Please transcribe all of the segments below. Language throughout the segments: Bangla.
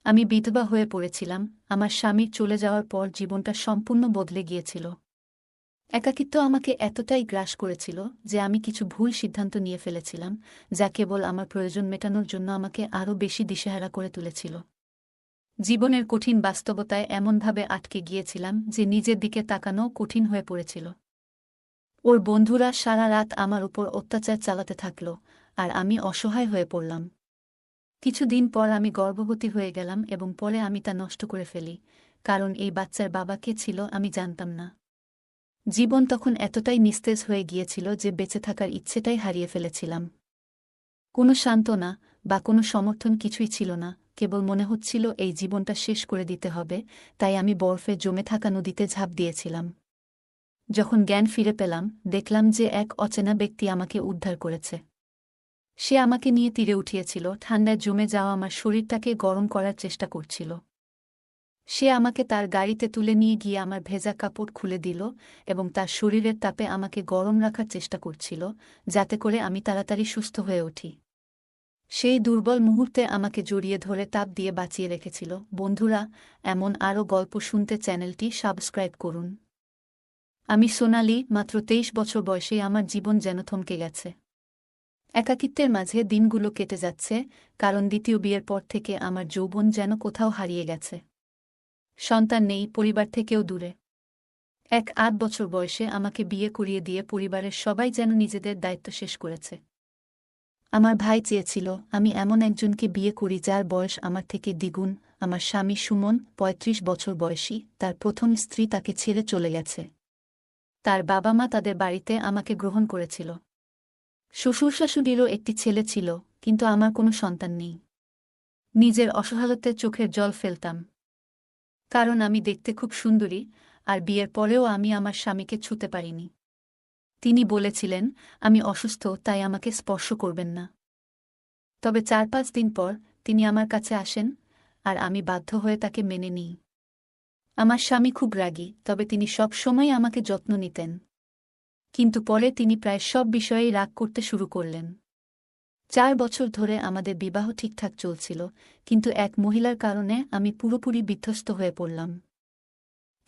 আমি বিধবা হয়ে পড়েছিলাম। আমার স্বামীর চলে যাওয়ার পর জীবনটা সম্পূর্ণ বদলে গিয়েছিল। একাকিত্ব আমাকে এতটাই গ্রাস করেছিল যে আমি কিছু ভুল সিদ্ধান্ত নিয়ে ফেলেছিলাম, যা কেবল আমার প্রয়োজন মেটানোর জন্য আমাকে আরও বেশি দিশেহারা করে তুলেছিল। জীবনের কঠিন বাস্তবতায় এমনভাবে আটকে গিয়েছিলাম যে নিজের দিকে তাকানোও কঠিন হয়ে পড়েছিল। ওর বন্ধুরা সারা রাত আমার উপর অত্যাচার চালাতে থাকল, আর আমি অসহায় হয়ে পড়লাম। কিছুদিন পর আমি গর্ভবতী হয়ে গেলাম এবং পরে আমি তা নষ্ট করে ফেলি, কারণ এই বাচ্চার বাবা কে ছিল আমি জানতাম না। জীবন তখন এতটাই নিস্তেজ হয়ে গিয়েছিল যে বেঁচে থাকার ইচ্ছেটাই হারিয়ে ফেলেছিলাম। কোনো সান্ত্বনা বা কোনো সমর্থন কিছুই ছিল না, কেবল মনে হচ্ছিল এই জীবনটা শেষ করে দিতে হবে। তাই আমি বরফে জমে থাকা নদীতে ঝাঁপ দিয়েছিলাম। যখন জ্ঞান ফিরে পেলাম, দেখলাম যে এক অচেনা ব্যক্তি আমাকে উদ্ধার করেছে। সে আমাকে নিয়ে তীরে উঠিয়েছিল, ঠান্ডায় জমে যাওয়া আমার শরীরটাকে গরম করার চেষ্টা করছিল। সে আমাকে তার গাড়িতে তুলে নিয়ে গিয়ে আমার ভেজা কাপড় খুলে দিল এবং তার শরীরের তাপে আমাকে গরম রাখার চেষ্টা করছিল, যাতে করে আমি তাড়াতাড়ি সুস্থ হয়ে উঠি। সেই দুর্বল মুহূর্তে আমাকে জড়িয়ে ধরে তাপ দিয়ে বাঁচিয়ে রেখেছিল। বন্ধুরা, এমন আরও গল্প শুনতে চ্যানেলটি সাবস্ক্রাইব করুন। আমি সোনালি, মাত্র 23 বছর বয়সে আমার জীবন যেন থমকে গেছে। একাকিত্বের মাঝে দিনগুলো কেটে যাচ্ছে, কারণ দ্বিতীয় বিয়ের পর থেকে আমার যৌবন যেন কোথাও হারিয়ে গেছে। সন্তান নেই, পরিবার থেকেও দূরে। 8 বছর বয়সে আমাকে বিয়ে করিয়ে দিয়ে পরিবারের সবাই যেন নিজেদের দায়িত্ব শেষ করেছে। আমার ভাই চেয়েছিল আমি এমন একজনকে বিয়ে করি যার বয়স আমার থেকে দ্বিগুণ। আমার স্বামী সুমন 35 বছর বয়সী, তার প্রথম স্ত্রী তাকে ছেড়ে চলে গেছে। তার বাবা মা তাদের বাড়িতে আমাকে গ্রহণ করেছিল। শ্বশুর শাশুড়িরও একটি ছেলে ছিল, কিন্তু আমার কোনো সন্তান নেই। নিজের অসহায়ত্বের চোখের জল ফেলতাম, কারণ আমি দেখতে খুব সুন্দরী, আর বিয়ের পরেও আমি আমার স্বামীকে ছুঁতে পারিনি। তিনি বলেছিলেন আমি অসুস্থ, তাই আমাকে স্পর্শ করবেন না। তবে 4-5 দিন পর তিনি আমার কাছে আসেন, আর আমি বাধ্য হয়ে তাকে মেনে নিই। আমার স্বামী খুব রাগী, তবে তিনি সব সময় আমাকে যত্ন নিতেন। কিন্তু পরে তিনি প্রায় সব বিষয়েই রাগ করতে শুরু করলেন। 4 বছর ধরে আমাদের বিবাহ ঠিকঠাক চলছিল, কিন্তু এক মহিলার কারণে আমি পুরোপুরি বিধ্বস্ত হয়ে পড়লাম।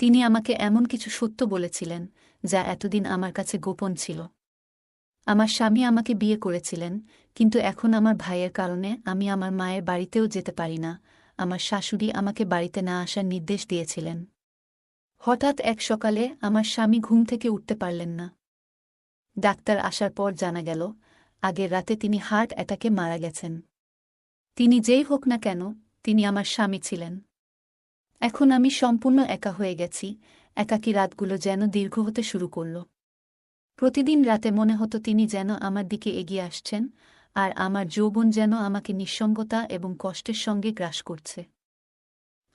তিনি আমাকে এমন কিছু সত্য বলেছিলেন যা এতদিন আমার কাছে গোপন ছিল। আমার স্বামী আমাকে বিয়ে করেছিলেন, কিন্তু এখন আমার ভাইয়ের কারণে আমি আমার মায়ের বাড়িতেও যেতে পারি না। আমার শাশুড়ি আমাকে বাড়িতে না আসার নির্দেশ দিয়েছিলেন। হঠাৎ এক সকালে আমার স্বামী ঘুম থেকে উঠতে পারলেন না। ডাক্তার আসার পর জানা গেল আগের রাতে তিনি হার্ট অ্যাটাকে মারা গেছেন। তিনি যেই হোক না কেন, তিনি আমার স্বামী ছিলেন। এখন আমি সম্পূর্ণ একা হয়ে গেছি। একাকী রাতগুলো যেন দীর্ঘ হতে শুরু করল। প্রতিদিন রাতে মনে হতো তিনি যেন আমার দিকে এগিয়ে আসছেন, আর আমার যৌবন যেন আমাকে নিঃসঙ্গতা এবং কষ্টের সঙ্গে গ্রাস করছে।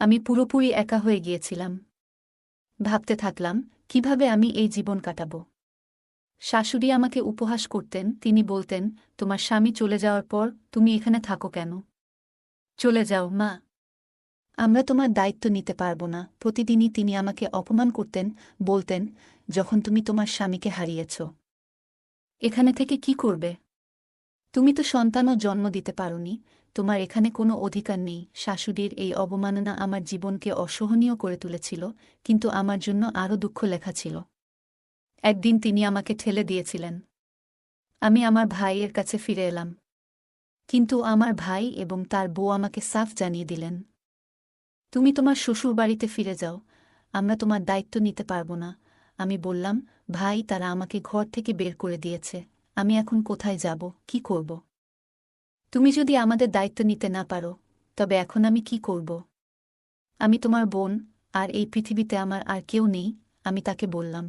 আমি পুরোপুরি একা হয়ে গিয়েছিলাম। ভাবতে থাকলাম কিভাবে আমি এই জীবন কাটাব। শাশুড়ি আমাকে উপহাস করতেন, তিনি বলতেন, তোমার স্বামী চলে যাওয়ার পর তুমি এখানে থাকো কেন? চলে যাও মা, আমরা তোমার দায়িত্ব নিতে পারব না। প্রতিদিনই তিনি আমাকে অপমান করতেন, বলতেন, যখন তুমি তোমার স্বামীকে হারিয়েছ, এখানে থেকে কি করবে? তুমি তো সন্তানও জন্ম দিতে পারোনি, তোমার এখানে কোনো অধিকার নেই। শাশুড়ির এই অবমাননা আমার জীবনকে অসহনীয় করে তুলেছিল, কিন্তু আমার জন্য আরও দুঃখ লেখা ছিল। একদিন তিনি আমাকে ঠেলে দিয়েছিলেন। আমি আমার ভাইয়ের কাছে ফিরে এলাম, কিন্তু আমার ভাই এবং তার বউ আমাকে সাফ জানিয়ে দিলেন, তুমি তোমার শ্বশুর বাড়িতে ফিরে যাও, আমরা তোমার দায়িত্ব নিতে পারব না। আমি বললাম, ভাই, তারা আমাকে ঘর থেকে বের করে দিয়েছে, আমি এখন কোথায় যাব, কি করব? তুমি যদি আমাদের দায়িত্ব নিতে না পারো, তবে এখন আমি কি করব? আমি তোমার বোন, আর এই পৃথিবীতে আমার আর কেউ নেই। আমি তাকে বললাম,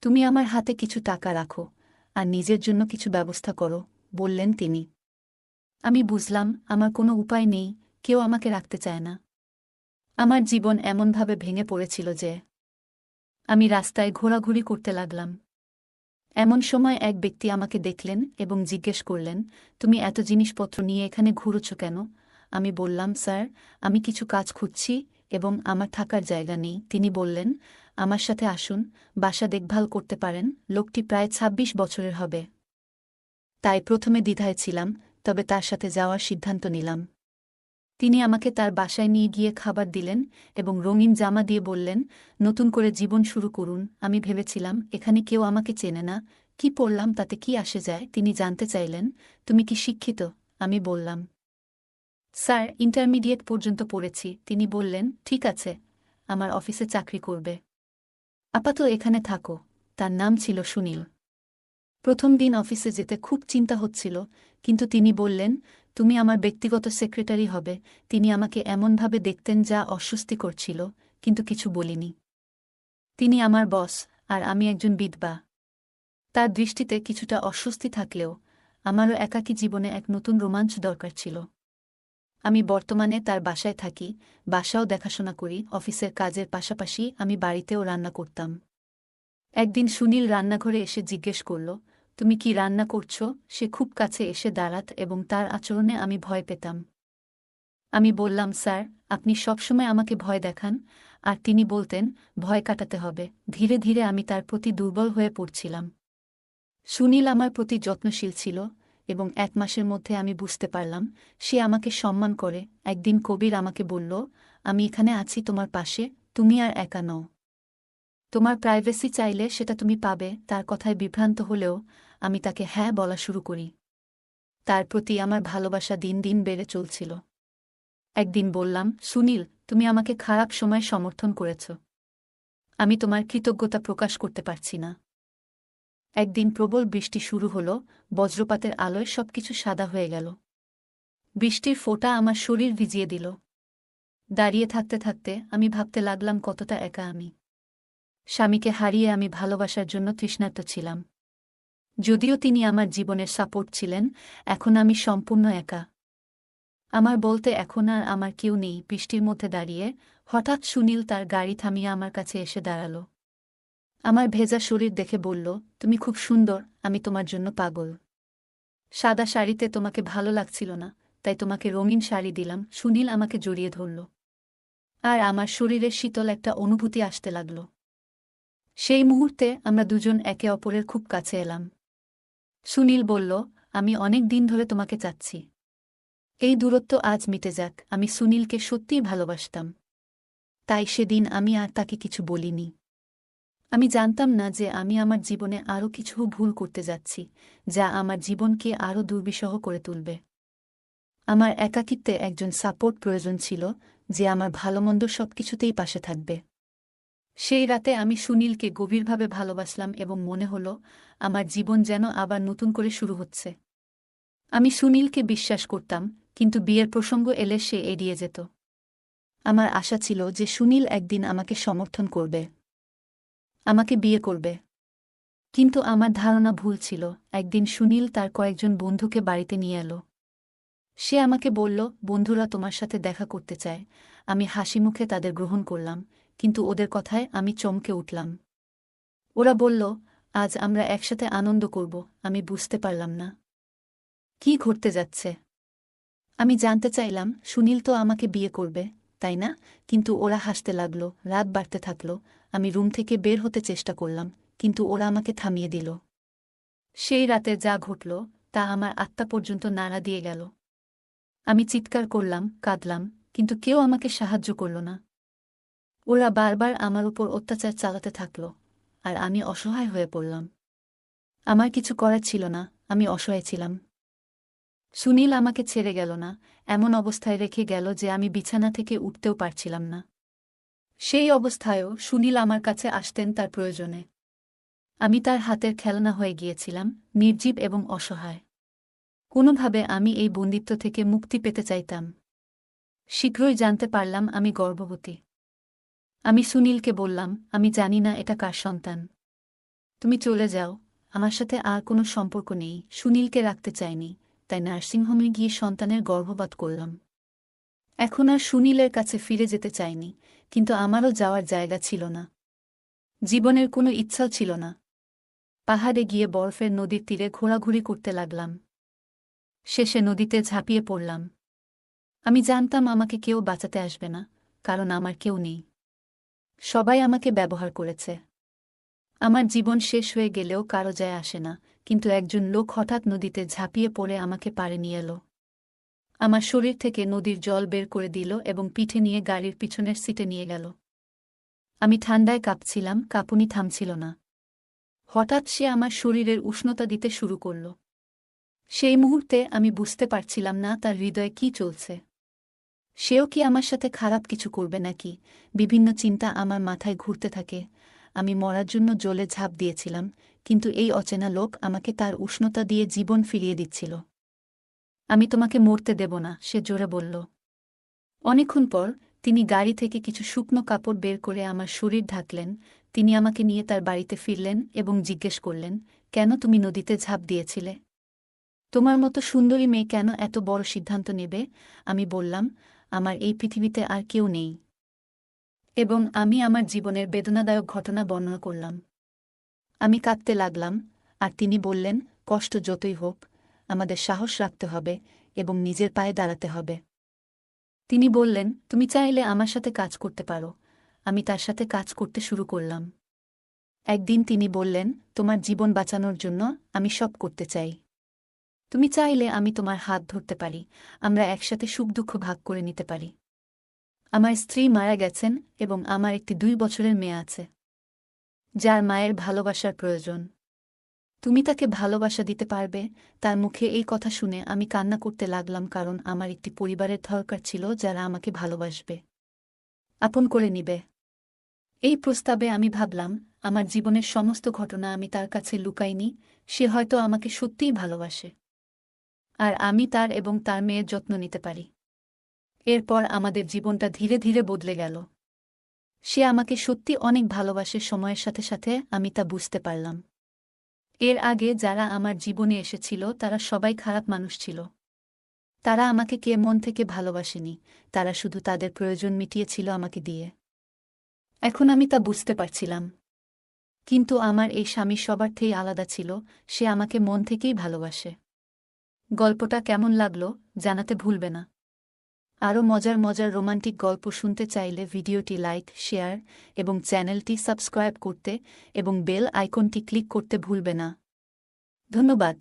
তুমি আমার হাতে কিছু টাকা রাখো, আর নিজের জন্য কিছু ব্যবস্থা করো, বললেন তিনি। আমি বুঝলাম আমার কোনো উপায় নেই, কেউ আমাকে রাখতে চায় না। আমার জীবন এমনভাবে ভেঙে পড়েছিল যে আমি রাস্তায় ঘোরাঘুরি করতে লাগলাম। এমন সময় এক ব্যক্তি আমাকে দেখলেন এবং জিজ্ঞেস করলেন, তুমি এত জিনিসপত্র নিয়ে এখানে ঘুরোছ কেন? আমি বললাম, স্যার, আমি কিছু কাজ খুঁজছি এবং আমার থাকার জায়গা নেই। তিনি বললেন, আমার সাথে আসুন, বাসা দেখভাল করতে পারেন। লোকটি প্রায় 26 বছরের হবে। তাই প্রথমে দ্বিধায় ছিলাম, তবে তার সাথে যাওয়ার সিদ্ধান্ত নিলাম। তিনি আমাকে তার বাসায় নিয়ে গিয়ে খাবার দিলেন এবং রঙিন জামা দিয়ে বললেন, নতুন করে জীবন শুরু করুন। আমি ভেবেছিলাম এখানে কেউ আমাকে চেনে না, কি পড়লাম তাতে কি আসে যায়। তিনি জানতে চাইলেন, তুমি কি শিক্ষিত? আমি বললাম, স্যার, ইন্টারমিডিয়েট পর্যন্ত পড়েছি। তিনি বললেন, ঠিক আছে, আমার অফিসে চাকরি করবে। আপাতত এখানে থাকো। তার নাম ছিল সুনীল। প্রথম দিন অফিসে যেতে খুব চিন্তা হচ্ছিল, কিন্তু তিনি বললেন, তুমি আমার ব্যক্তিগত সেক্রেটারি হবে। তিনি আমাকে এমনভাবে দেখতেন যা অস্বস্তিকর ছিল, কিন্তু কিছু বলিনি। তিনি আমার বস, আর আমি একজন বিধবা। তার দৃষ্টিতে কিছুটা অস্বস্তি থাকলেও আমারও একাকী জীবনে এক নতুন রোমাঞ্চ দরকার ছিল। আমি বর্তমানে তার বাসায় থাকি, বাসাও দেখাশোনা করি। অফিসের কাজের পাশাপাশি আমি বাড়িতেও রান্না করতাম। একদিন সুনীল রান্নাঘরে এসে জিজ্ঞেস করল, তুমি কি রান্না করছ? সে খুব কাছে এসে দাঁড়াত এবং তার আচরণে আমি ভয় পেতাম। আমি বললাম, স্যার, আপনি সবসময় আমাকে ভয় দেখান। আর তিনি বলতেন, ভয় কাটাতে হবে। ধীরে ধীরে আমি তার প্রতি দুর্বল হয়ে পড়ছিলাম। সুনীল আমার প্রতি যত্নশীল ছিল এবং 1 মাসের মধ্যে আমি বুঝতে পারলাম সে আমাকে সম্মান করে। একদিন কবির আমাকে বলল, আমি এখানে আছি তোমার পাশে, তুমি আর একা নও। তোমার প্রাইভেসি চাইলে সেটা তুমি পাবে। তার কথায় বিভ্রান্ত হলেও আমি তাকে হ্যাঁ বলা শুরু করি। তার প্রতি আমার ভালোবাসা দিন দিন বেড়ে চলছিল। একদিন বললাম, সুনীল, তুমি আমাকে খারাপ সময় সমর্থন করেছ। আমি তোমার কৃতজ্ঞতা প্রকাশ করতে পারছি না। একদিন প্রবল বৃষ্টি শুরু হলো, বজ্রপাতের আলোয় সবকিছু সাদা হয়ে গেল। বৃষ্টির ফোঁটা আমার শরীর ভিজিয়ে দিল। দাঁড়িয়ে থাকতে থাকতে আমি ভাবতে লাগলাম কতটা একা আমি। স্বামীকে হারিয়ে আমি ভালোবাসার জন্য তৃষ্ণার্ত ছিলাম। যদিও তিনি আমার জীবনের সাপোর্ট ছিলেন, এখন আমি সম্পূর্ণ একা। আমার বলতে এখন আর আমার কেউ নেই। বৃষ্টির মধ্যে দাঁড়িয়ে হঠাৎ সুনীল তার গাড়ি থামিয়ে আমার কাছে এসে দাঁড়াল। আমার ভেজা শরীর দেখে বলল, তুমি খুব সুন্দর, আমি তোমার জন্য পাগল। সাদা শাড়িতে তোমাকে ভালো লাগছিল না, তাই তোমাকে রঙিন শাড়ি দিলাম। সুনীল আমাকে জড়িয়ে ধরল, আর আমার শরীরে শীতল একটা অনুভূতি আসতে লাগল। সেই মুহূর্তে আমরা দুজন একে অপরের খুব কাছে এলাম। সুনীল বলল, আমি অনেক দিন ধরে তোমাকে চাচ্ছি। এই দূরত্ব আজ মিটে যাক। আমি সুনীলকে সত্যিই ভালোবাসতাম, তাই সেদিন আমি আর তাকে কিছু বলিনি। আমি জানতাম না যে আমি আমার জীবনে আরও কিছু ভুল করতে যাচ্ছি, যা আমার জীবনকে আরও দুর্বিষহ করে তুলবে। আমার একাকিত্বে একজন সাপোর্ট প্রয়োজন ছিল, যে আমার ভালোমন্দ সবকিছুতেই পাশে থাকবে। সেই রাতে আমি সুনীলকে গভীরভাবে ভালোবাসলাম এবং মনে হল আমার জীবন যেন আবার নতুন করে শুরু হচ্ছে। আমি সুনীলকে বিশ্বাস করতাম, কিন্তু বিয়ের প্রসঙ্গ এলে সে এড়িয়ে যেত। আমার আশা ছিল যে সুনীল একদিন আমাকে সমর্থন করবে, আমাকে বিয়ে করবে। কিন্তু আমার ধারণা ভুল ছিল। একদিন সুনীল তার কয়েকজন বন্ধুকে বাড়িতে নিয়ে এলো। সে আমাকে বলল, বন্ধুরা তোমার সাথে দেখা করতে চায়। আমি হাসিমুখে তাদের গ্রহণ করলাম, কিন্তু ওদের কথায় আমি চমকে উঠলাম। ওরা বলল, আজ আমরা একসাথে আনন্দ করব। আমি বুঝতে পারলাম না কি ঘটতে যাচ্ছে। আমি জানতে চাইলাম, সুনীল তো আমাকে বিয়ে করবে, তাই না? কিন্তু ওরা হাসতে লাগল। রাত বাড়তে থাকল। আমি রুম থেকে বের হতে চেষ্টা করলাম, কিন্তু ওরা আমাকে থামিয়ে দিল। সেই রাতে যা ঘটল তা আমার আত্মা পর্যন্ত নাড়া দিয়ে গেল। আমি চিৎকার করলাম, কাঁদলাম, কিন্তু কেউ আমাকে সাহায্য করল না। ওরা বারবার আমার উপর অত্যাচার চালাতে থাকল, আর আমি অসহায় হয়ে পড়লাম। আমার কিছু করার ছিল না, আমি অসহায় ছিলাম। সুনীল আমাকে ছেড়ে গেল না, এমন অবস্থায় রেখে গেল যে আমি বিছানা থেকে উঠতেও পারছিলাম না। সেই অবস্থায়ও সুনীল আমার কাছে আসতেন তার প্রয়োজনে। আমি তার হাতের খেলনা হয়ে গিয়েছিলাম, নির্জীব এবং অসহায়। কোনোভাবে আমি এই বন্দিত্ব থেকে মুক্তি পেতে চাইতাম। শীঘ্রই জানতে পারলাম আমি গর্ভবতী। আমি সুনীলকে বললাম, আমি জানি না এটা কার সন্তান। তুমি চলে যাও, আমার সাথে আর কোনো সম্পর্ক নেই। সুনীলকে রাখতে চাইনি, তাই নার্সিংহোমে গিয়ে সন্তানের গর্ভপাত করলাম। এখন আর সুনীলের কাছে ফিরে যেতে চাইনি, কিন্তু আমারও যাওয়ার জায়গা ছিল না। জীবনের কোনো ইচ্ছাও ছিল না। পাহাড়ে গিয়ে বরফের নদীর তীরে ঘোরাঘুরি করতে লাগলাম। শেষে নদীতে ঝাঁপিয়ে পড়লাম। আমি জানতাম আমাকে কেউ বাঁচাতে আসবে না, কারণ আমার কেউ নেই। সবাই আমাকে ব্যবহার করেছে। আমার জীবন শেষ হয়ে গেলেও কারো যায় আসে না, কিন্তু একজন লোক হঠাৎ নদীতে ঝাঁপিয়ে পড়ে আমাকে পাড়ে নিয়ে এলো। আমার শরীর থেকে নদীর জল বের করে দিল এবং পিঠে নিয়ে গাড়ির পিছনের সিটে নিয়ে গেল। আমি ঠান্ডায় কাঁপছিলাম, কাঁপুনি থামছিল না। হঠাৎ সে আমার শরীরের উষ্ণতা দিতে শুরু করল। সেই মুহূর্তে আমি বুঝতে পারছিলাম না তার হৃদয়ে কী চলছে। সেও কি আমার সাথে খারাপ কিছু করবে নাকি? বিভিন্ন চিন্তা আমার মাথায় ঘুরতে থাকে। আমি মরার জন্য জলে ঝাঁপ দিয়েছিলাম, কিন্তু এই অচেনা লোক আমাকে তার উষ্ণতা দিয়ে জীবন ফিরিয়ে দিচ্ছিল। আমি তোমাকে মরতে দেব না, সে জোরে বলল। অনেকক্ষণ পর তিনি গাড়ি থেকে কিছু শুকনো কাপড় বের করে আমার শরীর ঢাকলেন। তিনি আমাকে নিয়ে তার বাড়িতে ফিরলেন এবং জিজ্ঞেস করলেন, কেন তুমি নদীতে ঝাঁপ দিয়েছিলে? তোমার মতো সুন্দরী মেয়ে কেন এত বড় সিদ্ধান্ত নেবে? আমি বললাম, আমার এই পৃথিবীতে আর কেউ নেই। এবং আমি আমার জীবনের বেদনাদায়ক ঘটনা বর্ণনা করলাম। আমি কাঁদতে লাগলাম, আর তিনি বললেন, কষ্ট যতই হোক, আমাদের সাহস রাখতে হবে এবং নিজের পায়ে দাঁড়াতে হবে। তিনি বললেন, তুমি চাইলে আমার সাথে কাজ করতে পারো। আমি তার সাথে কাজ করতে শুরু করলাম। একদিন তিনি বললেন, তোমার জীবন বাঁচানোর জন্য আমি সব করতে চাই। তুমি চাইলে আমি তোমার হাত ধরতে পারি, আমরা একসাথে সুখ দুঃখ ভাগ করে নিতে পারি। আমার স্ত্রী মারা গেছেন এবং আমার একটি 2 বছরের মেয়ে আছে, যার মায়ের ভালোবাসার প্রয়োজন। তুমি তাকে ভালোবাসা দিতে পারবে? তার মুখে এই কথা শুনে আমি কান্না করতে লাগলাম, কারণ আমার একটি পরিবারের দরকার ছিল যারা আমাকে ভালোবাসবে, আপন করে নিবে। এই প্রস্তাবে আমি ভাবলাম, আমার জীবনের সমস্ত ঘটনা আমি তার কাছে লুকাইনি। সে হয়তো আমাকে সত্যিই ভালোবাসে, আর আমি তার এবং তার মেয়ের যত্ন নিতে পারি। এরপর আমাদের জীবনটা ধীরে ধীরে বদলে গেল। সে আমাকে সত্যি অনেক ভালোবাসে। সময়ের সাথে সাথে আমি তা বুঝতে পারলাম। এর আগে যারা আমার জীবনে এসেছিল তারা সবাই খারাপ মানুষ ছিল। তারা আমাকে কে মন থেকে ভালোবাসেনি, তারা শুধু তাদের প্রয়োজন মিটিয়েছিল আমাকে দিয়ে। এখন আমি তা বুঝতে পারছিলাম। কিন্তু আমার এই স্বামী সবার থেকেই আলাদা ছিল। সে আমাকে মন থেকেই ভালোবাসে। গল্পটা কেমন লাগলো জানাতে ভুলবে না। আরও মজার মজার রোমান্টিক গল্প শুনতে চাইলে ভিডিওটি লাইক, শেয়ার এবং চ্যানেলটি সাবস্ক্রাইব করতে এবং বেল আইকনটি ক্লিক করতে ভুলবে না। ধন্যবাদ।